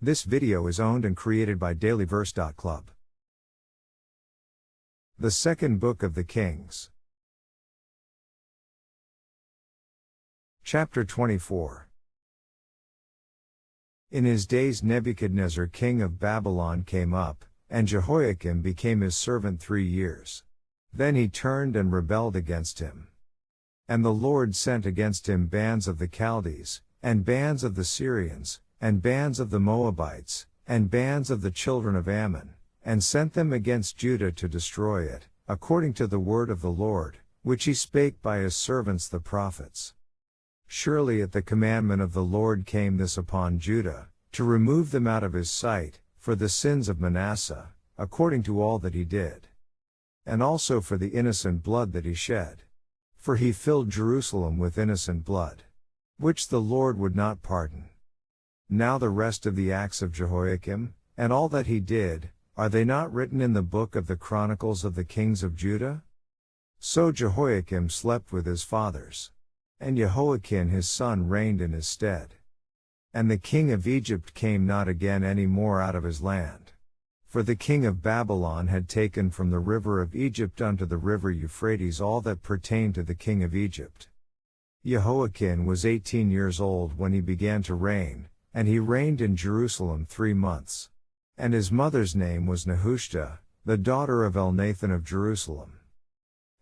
This video is owned and created by dailyverse.club. The Second Book of the Kings. Chapter 24. In his days Nebuchadnezzar king of Babylon came up, and Jehoiakim became his servant 3 years. Then he turned and rebelled against him. And the Lord sent against him bands of the Chaldees, and bands of the Syrians, and bands of the Moabites, and bands of the children of Ammon, and sent them against Judah to destroy it, according to the word of the Lord, which he spake by his servants the prophets. Surely at the commandment of the Lord came this upon Judah, to remove them out of his sight, for the sins of Manasseh, according to all that he did. And also for the innocent blood that he shed. For he filled Jerusalem with innocent blood, which the Lord would not pardon. Now the rest of the acts of Jehoiakim, and all that he did, are they not written in the book of the Chronicles of the kings of Judah? So Jehoiakim slept with his fathers. And Jehoiachin his son reigned in his stead. And the king of Egypt came not again any more out of his land. For the king of Babylon had taken from the river of Egypt unto the river Euphrates all that pertained to the king of Egypt. Jehoiachin was 18 years old when he began to reign, and he reigned in Jerusalem 3 months. And his mother's name was Nehushta, the daughter of Elnathan of Jerusalem.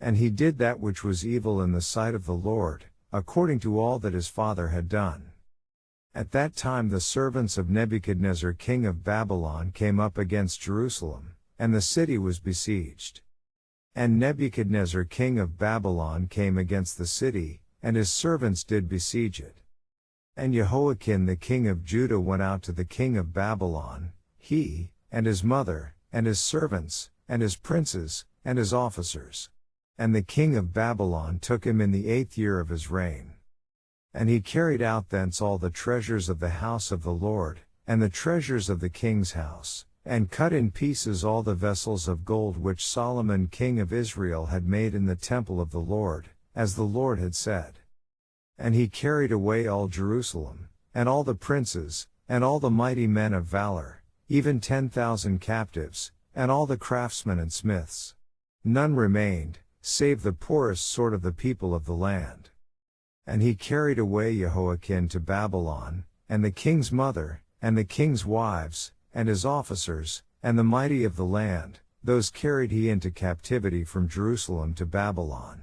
And he did that which was evil in the sight of the Lord, according to all that his father had done. At that time the servants of Nebuchadnezzar king of Babylon came up against Jerusalem, and the city was besieged. And Nebuchadnezzar king of Babylon came against the city, and his servants did besiege it. And Jehoiachin the king of Judah went out to the king of Babylon, he, and his mother, and his servants, and his princes, and his officers. And the king of Babylon took him in the 8th year of his reign. And he carried out thence all the treasures of the house of the Lord, and the treasures of the king's house, and cut in pieces all the vessels of gold which Solomon king of Israel had made in the temple of the Lord, as the Lord had said. And he carried away all Jerusalem, and all the princes, and all the mighty men of valor, even 10,000 captives, and all the craftsmen and smiths. None remained, save the poorest sort of the people of the land. And he carried away Jehoiachin to Babylon, and the king's mother, and the king's wives, and his officers, and the mighty of the land, those carried he into captivity from Jerusalem to Babylon.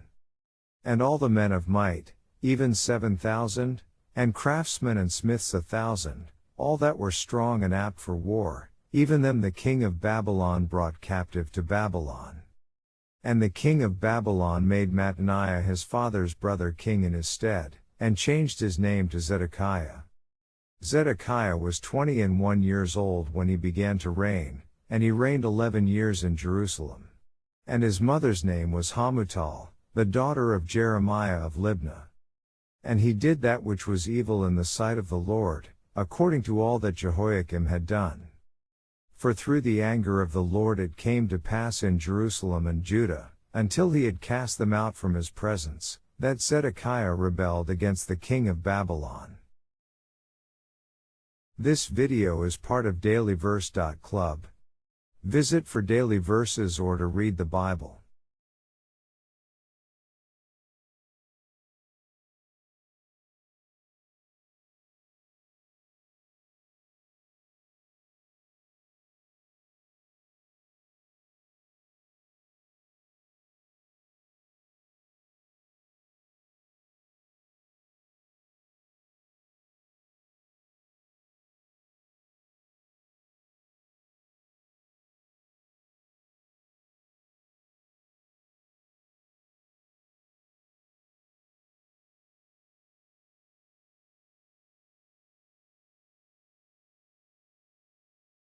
And all the men of might, even 7,000, and craftsmen and smiths 1,000, all that were strong and apt for war, even them the king of Babylon brought captive to Babylon. And the king of Babylon made Mattaniah his father's brother king in his stead, and changed his name to Zedekiah. Zedekiah was 21 years old when he began to reign, and he reigned 11 years in Jerusalem. And his mother's name was Hamutal, the daughter of Jeremiah of Libnah. And he did that which was evil in the sight of the Lord, according to all that Jehoiakim had done. For through the anger of the Lord it came to pass in Jerusalem and Judah, until he had cast them out from his presence, that Zedekiah rebelled against the king of Babylon. This video is part of dailyverse.club. Visit for daily verses or to read the Bible.